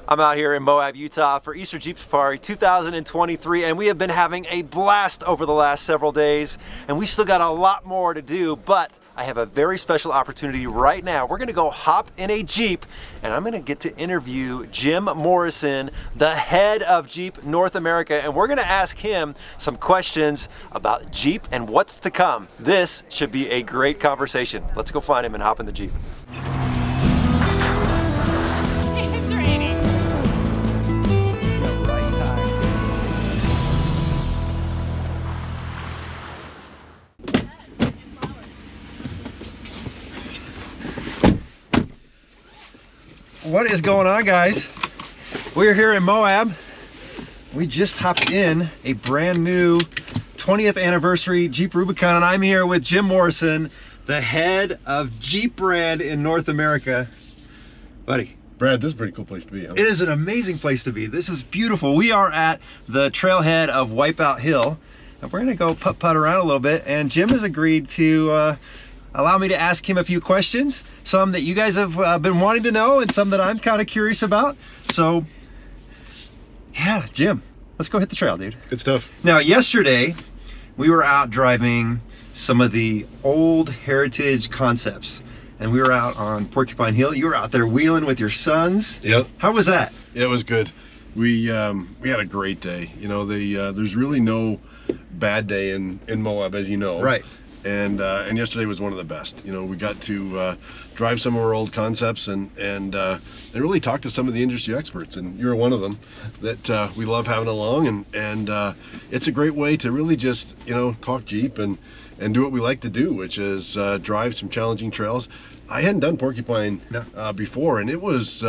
I'm out here in Moab, Utah for Easter Jeep Safari 2023, and we have been having a blast over the last several days, and we still got a lot more to do, but I have a very special opportunity right now. We're gonna go hop in a Jeep, and I'm gonna get to interview Jim Morrison, the head of Jeep North America, and we're gonna ask him some questions about Jeep and what's to come. This should be a great conversation. Let's go find him and hop in the Jeep. What is going on, guys? We're here in Moab. We just hopped in a brand new 20th anniversary Jeep Rubicon, and I'm here with Jim Morrison, the head of Jeep brand in North America. Buddy. Brad, this is a pretty cool place to be, huh? It is an amazing place to be. This is beautiful. We are at the trailhead of Wipeout Hill, and we're gonna go putt around a little bit, and Jim has agreed to allow me to ask him a few questions, some that you guys have been wanting to know and some that I'm kind of curious about. So yeah, Jim, let's go hit the trail, dude. Good stuff. Now, yesterday we were out driving some of the old heritage concepts, and we were out on Porcupine Hill. You were out there wheeling with your sons. Yep. How was that? Yeah, it was good. We had a great day. You know, there's really no bad day in Moab, as you know. Right. And yesterday was one of the best. You know, we got to drive some of our old concepts and really talk to some of the industry experts, and you're one of them that we love having along, and it's a great way to really just, you know, talk Jeep and do what we like to do, which is drive some challenging trails. I hadn't done Porcupine before, and it was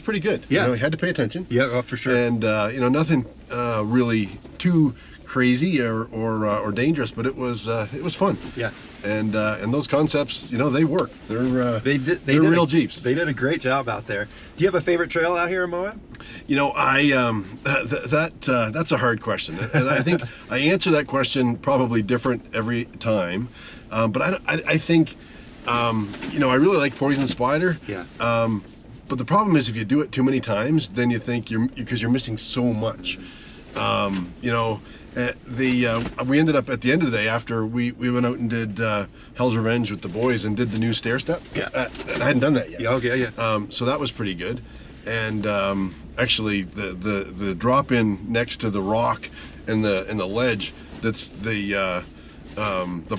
pretty good. Yeah. You know, you had to pay attention. Yeah, for sure. And you know, nothing really too crazy or dangerous, but it was fun. Yeah. And those concepts, you know, they work. They're they're real Jeeps. They did a great job out there. Do you have a favorite trail out here in Moab? You know, that's a hard question, and I think I answer that question probably different every time. But I think you know, I really like Poison Spider. Yeah. But the problem is if you do it too many times, then you think because you're missing so much. You know, we ended up at the end of the day, after we went out and did Hell's Revenge with the boys and did the new stair step. Yeah. I hadn't done that yet. Yeah, okay, yeah. So that was pretty good. And actually the drop in next to the rock and the ledge, that's the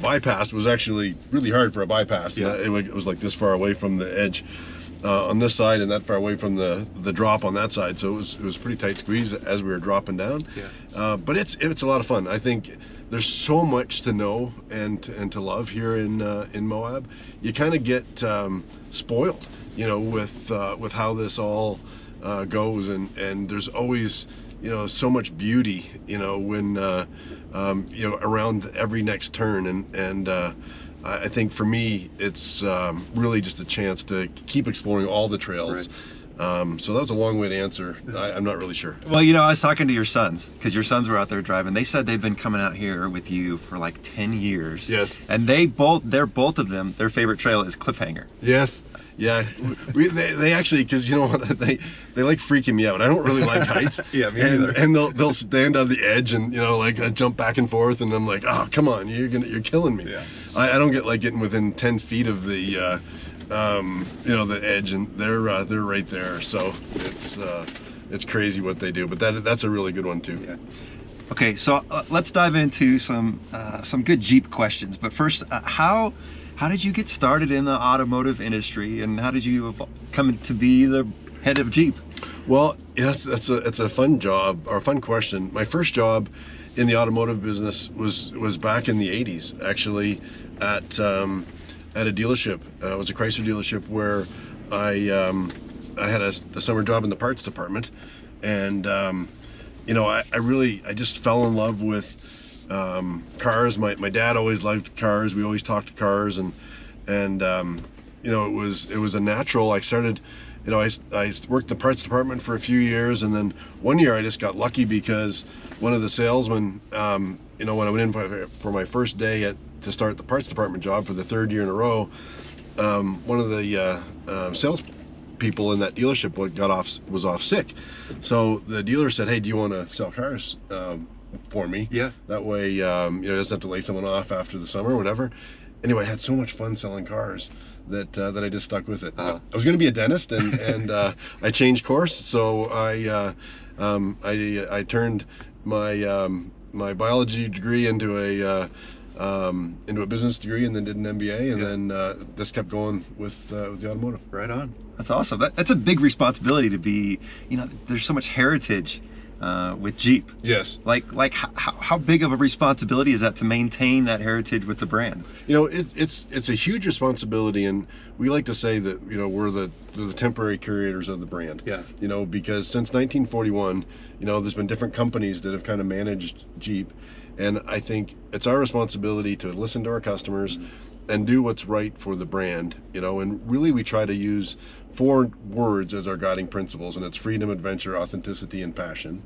bypass was actually really hard for a bypass. Yeah. It was like this far away from the edge on this side and that far away from the drop on that side, so it was a pretty tight squeeze as we were dropping down. Yeah. But it's a lot of fun. I think there's so much to know and to love here in Moab. You kind of get spoiled, you know, with how this all goes, and there's always, you know, so much beauty, you know, when you know, around every next turn, and I think for me it's really just a chance to keep exploring all the trails. Right. So that was a long way to answer. I'm not really sure. Well, you know, I was talking to your sons, because your sons were out there driving. They said they've been coming out here with you for like 10 years. Yes. And they're both of them, their favorite trail is Cliffhanger. Yes. Yeah, they actually, because you know what, they like freaking me out. I don't really like heights. Yeah, me neither. And they'll stand on the edge and, you know, like I jump back and forth, and I'm like, oh, come on, you're killing me. Yeah. I don't get like getting within 10 feet of the you know, the edge, and they're right there. So it's crazy what they do, but that's a really good one too. Yeah. Okay, so let's dive into some good Jeep questions. But first, how did you get started in the automotive industry, and how did you come to be the head of Jeep? Well, yes, it's a fun job, or a fun question. My first job in the automotive business was back in the 80s, actually, at a dealership. It was a Chrysler dealership where I had a summer job in the parts department, and you know, I just fell in love with cars. My dad always loved cars. We always talked cars, and you know, it was a natural. I started, you know, I worked the parts department for a few years, and then one year I just got lucky because one of the salesmen, you know, when I went in for my first day to start the parts department job for the third year in a row, one of the sales people in that dealership was off sick. So the dealer said, hey, do you want to sell cars for me? Yeah. That way, you know, he doesn't have to lay someone off after the summer or whatever. Anyway, I had so much fun selling cars that that I just stuck with it. I was going to be a dentist, and I changed course. So I turned my my biology degree into a business degree, and then did an MBA, and then just kept going with the automotive. Right on. That's awesome. That's a big responsibility to be, you know, there's so much heritage with Jeep. Yes. Like how big of a responsibility is that to maintain that heritage with the brand? You know, it's a huge responsibility, and we like to say that, you know, we're the temporary curators of the brand. Yeah. You know, because since 1941, you know, there's been different companies that have kind of managed Jeep, and I think it's our responsibility to listen to our customers and do what's right for the brand, you know, and really we try to use 4 words as our guiding principles, and it's freedom, adventure, authenticity, and passion.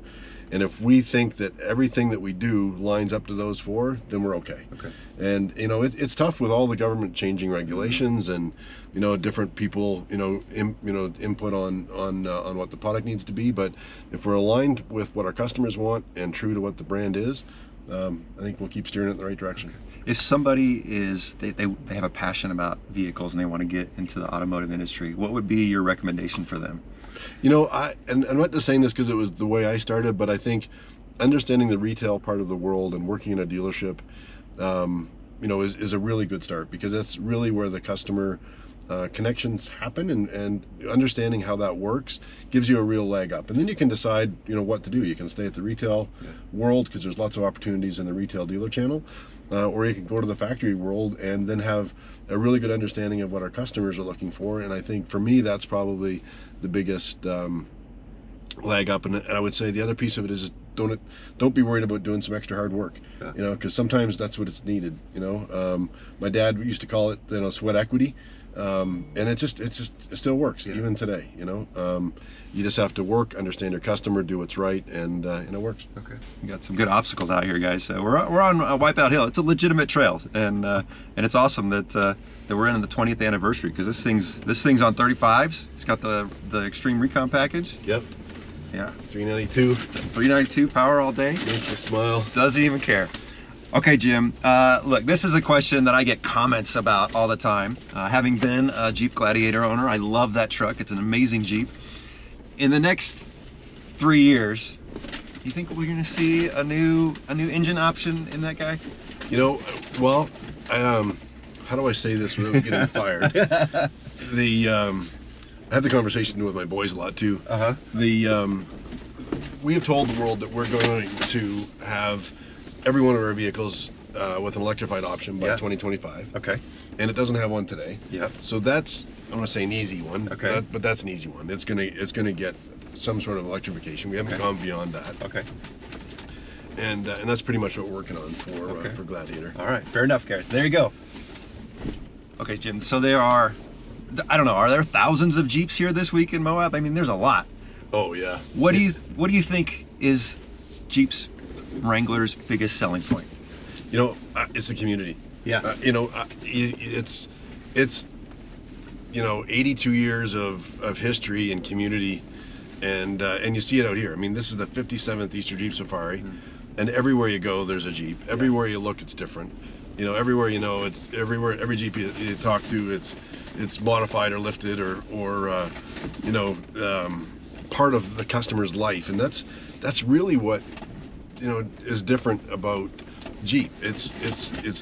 And if we think that everything that we do lines up to those 4, then we're okay. Okay. And you know, it's tough with all the government changing regulations and, you know, different people, you know, input on what the product needs to be. But if we're aligned with what our customers want and true to what the brand is, I think we'll keep steering it in the right direction. Okay. If somebody is, they have a passion about vehicles and they want to get into the automotive industry, what would be your recommendation for them? You know, I'm not just saying this because it was the way I started, but I think understanding the retail part of the world and working in a dealership, you know, is a really good start, because that's really where the customer connections happen, and understanding how that works gives you a real leg up. And then you can decide, you know, what to do. You can stay at the retail world, because there's lots of opportunities in the retail dealer channel, or you can go to the factory world and then have a really good understanding of what our customers are looking for. And I think for me, that's probably the biggest leg up. And I would say the other piece of it is just don't be worried about doing some extra hard work, you know, because sometimes that's what it's needed. You know, my dad used to call it, you know, sweat equity. And it still works even today. You know, you just have to work, understand your customer, do what's right, and it works. Okay. We got some good obstacles out here, guys. We're on Wipeout Hill. It's a legitimate trail, and it's awesome that we're in the 20th anniversary, because this thing's on 35s. It's got the Extreme Recon package. Yep. Yeah. 392. 392 power all day. Makes you smile. Doesn't even care. Okay, Jim, look, this is a question that I get comments about all the time. Having been a Jeep Gladiator owner, I love that truck. It's an amazing Jeep. In the next 3 years, do you think we're gonna see a new engine option in that guy? You know, well, how do I say this without getting fired? I have the conversation with my boys a lot too. We have told the world that we're going to have every one of our vehicles with an electrified option by 2025. Okay. And it doesn't have one today. Yep. So that's, I'm gonna say, an easy one. Okay. But that's an easy one. It's gonna get some sort of electrification. We haven't gone beyond that. Okay. And that's pretty much what we're working on for Gladiator. All right. Fair enough, guys. There you go. Okay, Jim. So there are, I don't know, are there thousands of Jeeps here this week in Moab? I mean, there's a lot. Oh yeah. What do you think is Jeep's Wrangler's biggest selling point? You know, it's the community. Yeah. You know, it's you know, 82 years of history and community, and you see it out here. I mean, this is the 57th Easter Jeep Safari, and everywhere you go, there's a Jeep. Everywhere you look, it's different. You know, everywhere you know, it's everywhere. Every Jeep you talk to, it's modified or lifted or you know, part of the customer's life, and that's really what, you know, is different about Jeep. It's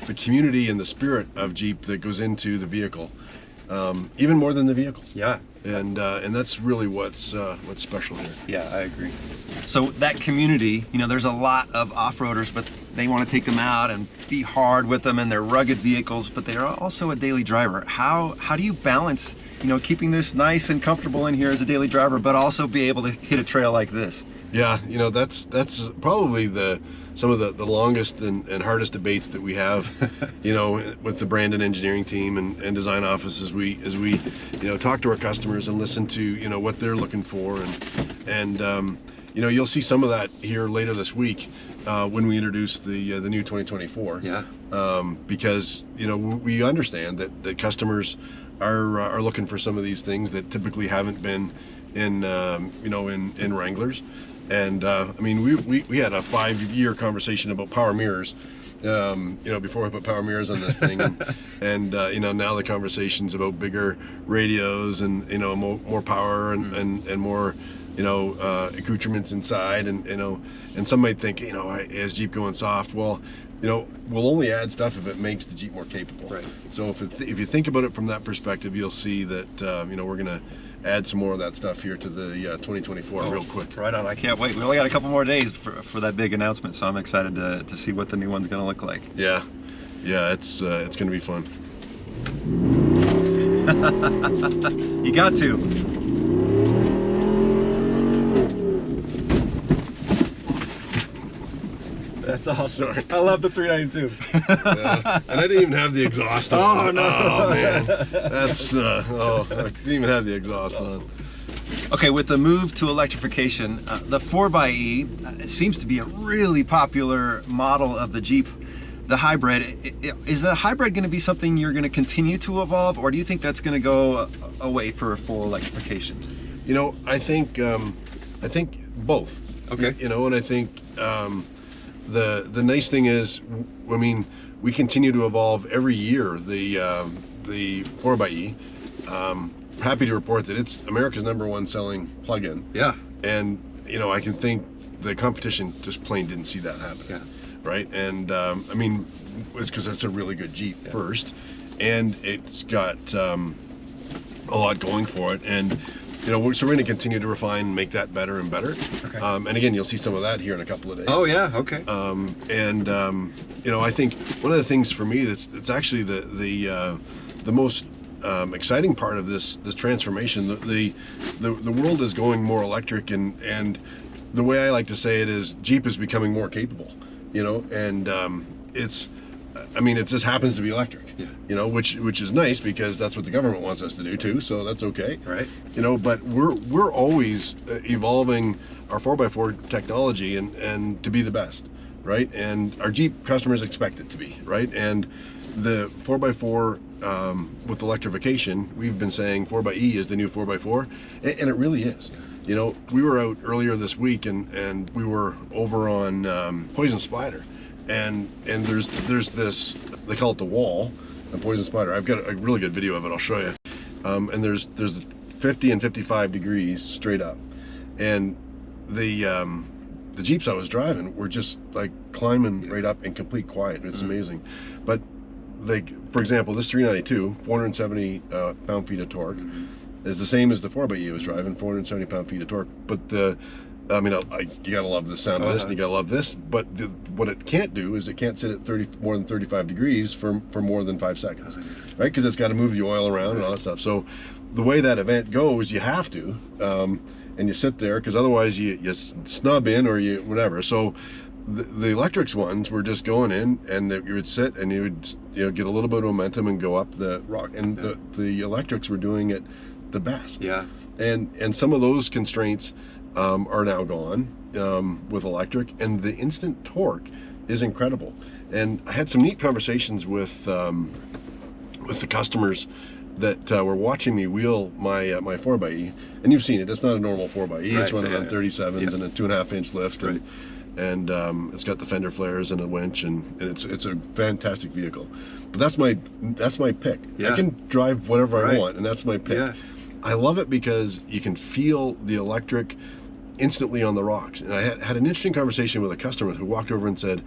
the community and the spirit of Jeep that goes into the vehicle, even more than the vehicles. Yeah. And that's really what's special here. Yeah, I agree. So that community, you know, there's a lot of off-roaders, but they want to take them out and be hard with them, and they're rugged vehicles, but they're also a daily driver. How do you balance, you know, keeping this nice and comfortable in here as a daily driver, but also be able to hit a trail like this? Yeah, you know, that's probably some of the longest and hardest debates that we have, you know, with the brand and engineering team and design office as we you know, talk to our customers and listen to, you know, what they're looking for, and you know, you'll see some of that here later this week when we introduce the new 2024. Yeah. Because, you know, we understand that customers are looking for some of these things that typically haven't been in in Wranglers. And I mean, we had a 5-year conversation about power mirrors, before we put power mirrors on this thing, and now the conversation's about bigger radios and more power and more accoutrements inside, and some might think, is Jeep going soft? Well, we'll only add stuff if it makes the Jeep more capable. Right. So if you think about it from that perspective, you'll see that we're gonna add some more of that stuff here to the 2024 real quick. Right on, I can't wait. We only got a couple more days for that big announcement, so I'm excited to see what the new one's gonna look like. Yeah, it's gonna be fun. You got to. That's awesome. Sorry. I love the 392. Yeah. And I didn't even have the exhaust on. Oh, no. Oh, man. That's, I didn't even have the exhaust on. Okay, with the move to electrification, the 4xe seems to be a really popular model of the Jeep, the hybrid. Is the hybrid going to be something you're going to continue to evolve, or do you think that's going to go away for full electrification? I think both. Okay. And I think the nice thing is, I mean, we continue to evolve every year. The 4xe. Happy to report that it's America's #1 selling plug-in. Yeah. And I can think the competition just plain didn't see that happen. Yeah. Right. And I mean, it's because it's a really good Jeep first, and it's got a lot going for it. And so we're going to continue to refine and make that better and better. Okay. And again, you'll see some of that here in a couple of days. Oh yeah. Okay. I think one of the things for me that's actually the most exciting part of this transformation. The world is going more electric, and the way I like to say it is Jeep is becoming more capable. And it just happens to be electric. Yeah. Which is nice because that's what the government wants us to do too. So that's okay. Right. But we're always evolving our 4x4 technology and to be the best, right? And our Jeep customers expect it to be, right? And the 4x4 with electrification, we've been saying 4xe is the new 4x4, and it really is. We were out earlier this week and we were over on Poison Spider, and there's this, they call it the wall on Poison Spider. I've got a really good video of it, I'll show you. And there's 50 and 55 degrees straight up, and the Jeeps I was driving were just like climbing right up in complete quiet. It's amazing. But like, for example, this 392, 470 pound-feet of torque, is the same as the 4xe I was driving, 470 pound-feet of torque. But you gotta love the sound of this, and you gotta love this. But what it can't do is it can't sit at more than 35 degrees for more than 5 seconds, right? Because it's got to move the oil around and all that stuff. So the way that event goes, you have to, and you sit there, because otherwise you snub in or you whatever. So the electrics ones were just going in, and you would sit and you would get a little bit of momentum and go up the rock, and the electrics were doing it the best. Yeah. And some of those constraints are now gone with electric, and the instant torque is incredible. And I had some neat conversations with the customers that were watching me wheel my 4xe, and you've seen it. It's not a normal 4xe. Right, It's running on 37s and a 2.5-inch lift. Right. And it's got the fender flares and a winch, and it's a fantastic vehicle. But that's my pick. Yeah. I can drive whatever I Right. want, and that's my pick. Yeah. I love it because you can feel the electric instantly on the rocks. And I had an interesting conversation with a customer who walked over and said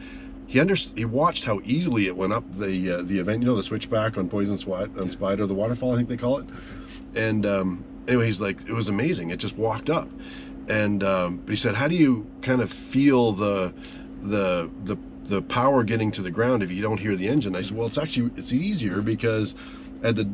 he watched how easily it went up the event. The switchback on Poison Spider, the waterfall, I think they call it. And anyway, he's like, it was amazing. It just walked up. And but he said, how do you kind of feel the power getting to the ground if you don't hear the engine? I said, well, it's easier because at the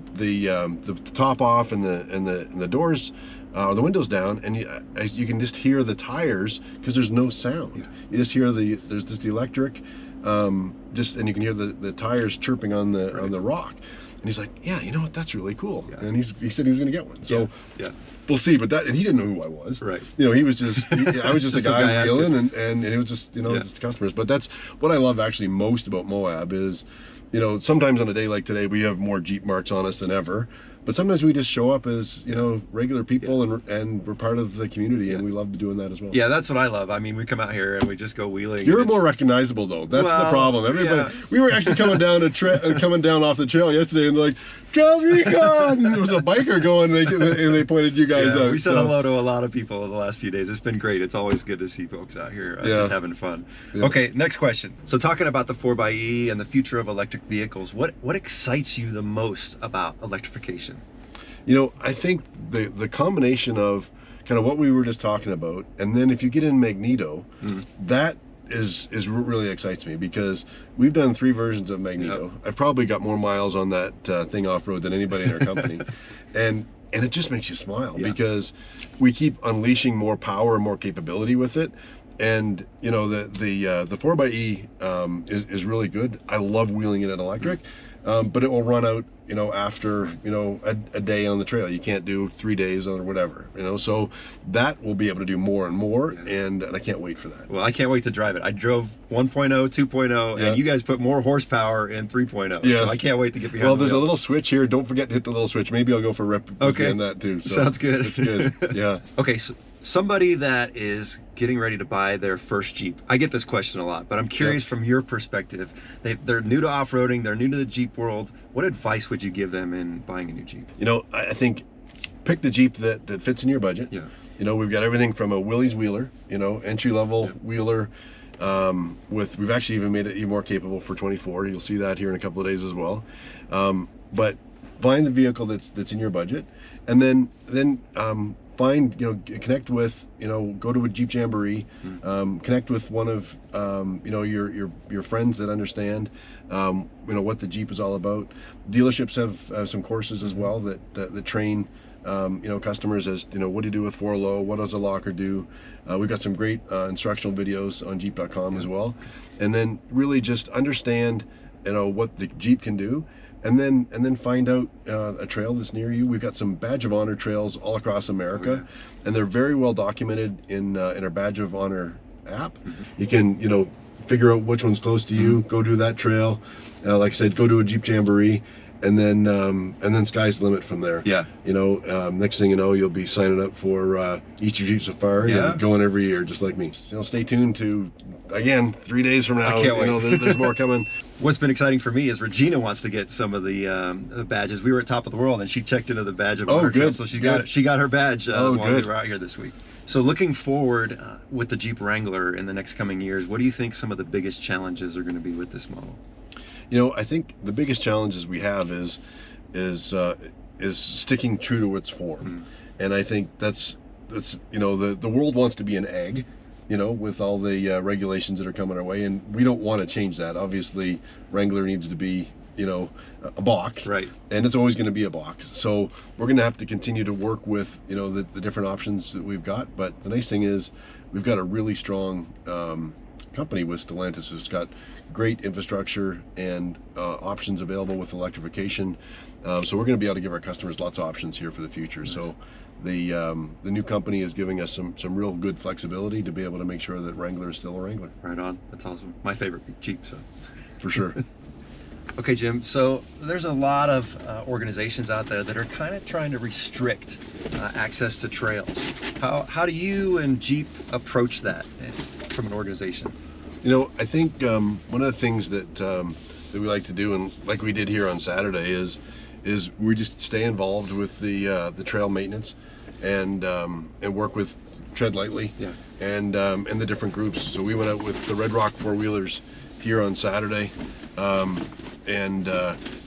top off and the doors or the windows down, and you can just hear the tires because there's no sound. Yeah. You just hear there's just the electric, and you can hear the tires chirping on the rock. And he's like, yeah, you know what, that's really cool. Yeah. And he said he was going to get one. So yeah. We'll see. But and he didn't know who I was. Right. He was just, I was just a guy wheeling, and it was just, Yeah. just customers. But that's what I love actually most about Moab is, sometimes on a day like today, we have more Jeep marks on us than ever. but sometimes we just show up as, you know, regular people, and we're part of the community, and we love doing that as well. Yeah, that's what I love. I mean, we come out here and we just go wheeling. You're more recognizable though. That's the problem. Everybody, we were actually coming down off the trail yesterday, and they're like, TrailRecon! And there was a biker going, and they pointed you guys out. We said hello to a lot of people in the last few days. It's been great. It's always good to see folks out here just having fun. Yeah. Okay, next question. So talking about the 4xe and the future of electric vehicles, what excites you the most about electrification? You know, I think the combination of kind of what we were just talking about, and then if you get in Magneto, that is what really excites me, because we've done 3 versions of Magneto. Yep. I've probably got more miles on that thing off-road than anybody in our company. And it just makes you smile, because we keep unleashing more power and more capability with it. And you know, the 4xe is really good. I love wheeling it in electric, but it will run out, you know, after, you know, a day on the trail. You can't do 3 days or whatever, you know. So that will be able to do more and more, and I can't wait for that. Well, I can't wait to drive it. I drove 1.0, 2.0, and you guys put more horsepower in 3.0. Yeah. So I can't wait to get behind. Well, there's a little switch here. Don't forget to hit the little switch. Maybe I'll go for rep on that too. So sounds good. It's good. Yeah. Okay, so somebody that is getting ready to buy their first Jeep. I get this question a lot, but I'm curious from your perspective. They're new to off-roading, they're new to the Jeep world. What advice would you give them in buying a new Jeep? You know, I think pick the Jeep that fits in your budget. Yeah. You know, we've got everything from a Willys wheeler, you know, entry-level wheeler, we've actually even made it even more capable for 24. You'll see that here in a couple of days as well. But find the vehicle that's in your budget, and then find, you know, connect with, you know, go to a Jeep Jamboree, connect with one of, you know, your friends that understand, you know, what the Jeep is all about. Dealerships have some courses as well that train, you know, customers as, you know, what do you do with 4-low, what does a locker do. We've got some great instructional videos on Jeep.com as well, and then really just understand, you know, what the Jeep can do. And then find out a trail that's near you. We've got some Badge of Honor trails all across America, and they're very well documented in our Badge of Honor app. You can, you know, figure out which one's close to you, go do that trail. Like I said, go to a Jeep Jamboree, and then sky's the limit from there. Yeah. You know, next thing you know, you'll be signing up for Easter Jeep Safari and going every year, just like me. You know, stay tuned to, again, 3 days from now. I can't wait. You know, there's more coming. What's been exciting for me is Regina wants to get some of the badges. We were at Top of the World, and she checked into the Badge of Honor trail, so she got her badge while we were out here this week. So looking forward with the Jeep Wrangler in the next coming years, what do you think some of the biggest challenges are going to be with this model? You know, I think the biggest challenges we have is sticking true to its form, and I think that's you know, the world wants to be an egg, you know, with all the regulations that are coming our way, and we don't want to change that. Obviously, Wrangler needs to be, you know, a box, right? And it's always going to be a box. So we're going to have to continue to work with, you know, the different options that we've got. But the nice thing is, we've got a really strong company with Stellantis who's got great infrastructure and options available with electrification. So we're going to be able to give our customers lots of options here for the future. Nice. So the new company is giving us some real good flexibility to be able to make sure that Wrangler is still a Wrangler. Right on. That's awesome. My favorite Jeep, so. For sure. Okay, Jim, so there's a lot of organizations out there that are kind of trying to restrict access to trails. How do you and Jeep approach that from an organization? You know, I think one of the things that we like to do, and like we did here on Saturday, is we just stay involved with the trail maintenance and work with Tread Lightly and the different groups. So we went out with the Red Rock four-wheelers here on Saturday and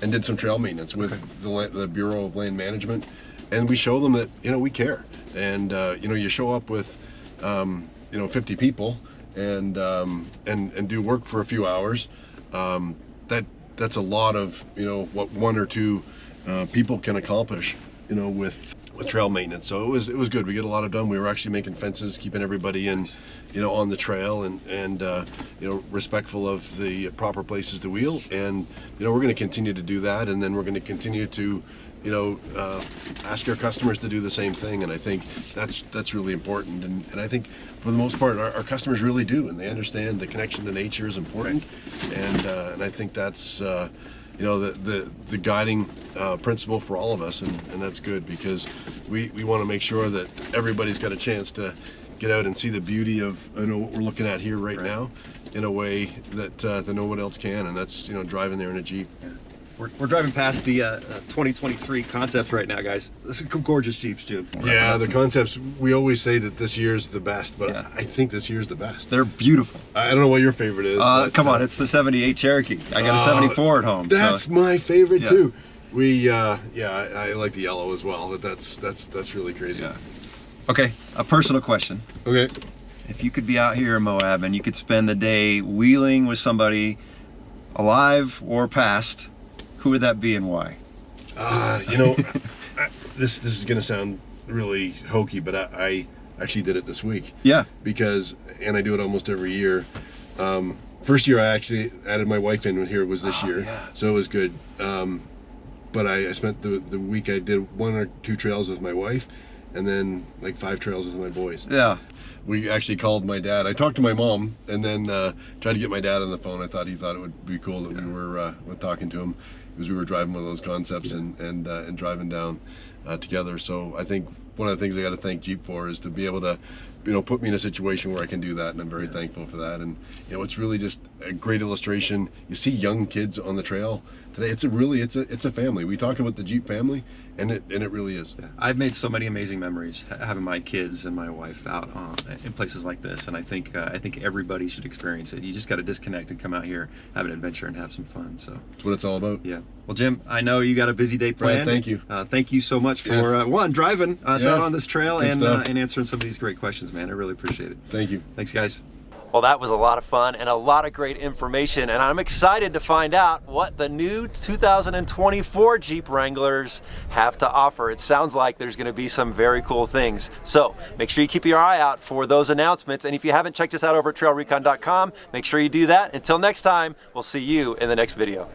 did some trail maintenance with the Bureau of Land Management, and we show them that, you know, we care, and you know, you show up with you know, 50 people and do work for a few hours. That's a lot of, you know, what one or two people can accomplish, you know, with trail maintenance. So it was good. We get a lot of done. We were actually making fences, keeping everybody in, you know, on the trail, and you know, respectful of the proper places to wheel. And you know, we're going to continue to do that, and then we're going to continue to, you know, ask our customers to do the same thing. And I think that's really important. And I think for the most part, our customers really do, and they understand the connection to nature is important. And I think that's you know, the guiding principle for all of us, and that's good, because we want to make sure that everybody's got a chance to get out and see the beauty of, you know, what we're looking at here right now, in a way that no one else can, and that's, you know, driving there in a Jeep. Yeah. We're driving past the 2023 concepts right now, guys. This is gorgeous Jeeps, Jim. Yeah, the concepts, we always say that this year's the best, but I think this year's the best. They're beautiful. I don't know what your favorite is. Come on, it's the 78 Cherokee. I got a 74 at home. That's my favorite too. I like the yellow as well, but that's really crazy. Yeah. Okay, a personal question. Okay. If you could be out here in Moab and you could spend the day wheeling with somebody alive or past, who would that be and why? You know, this is gonna sound really hokey, but I actually did it this week. Yeah. Because, and I do it almost every year. First year I actually added my wife in here, was this year, so it was good. But I spent the week, I did 1 or 2 trails with my wife, and then like 5 trails with my boys. Yeah. We actually called my dad. I talked to my mom, and then tried to get my dad on the phone. I thought he thought it would be cool that we were talking to him, because we were driving one of those concepts and driving down together. So I think one of the things I got to thank Jeep for is to be able to, you know, put me in a situation where I can do that, and I'm very thankful for that. And you know, it's really just a great illustration. You see young kids on the trail today. It's a family. We talk about the Jeep family, and it really is. Yeah. I've made so many amazing memories having my kids and my wife out in places like this, and I think everybody should experience it. You just got to disconnect and come out here, have an adventure, and have some fun. So that's what it's all about. Yeah. Well, Jim, I know you got a busy day planned. Thank you. Thank you so much for one, driving us out on this trail and answering some of these great questions, man. I really appreciate it. Thank you. Thanks, guys. Well, that was a lot of fun and a lot of great information, and I'm excited to find out what the new 2024 Jeep Wranglers have to offer. It sounds like there's going to be some very cool things. So make sure you keep your eye out for those announcements, and if you haven't checked us out over at TrailRecon.com, make sure you do that. Until next time, we'll see you in the next video.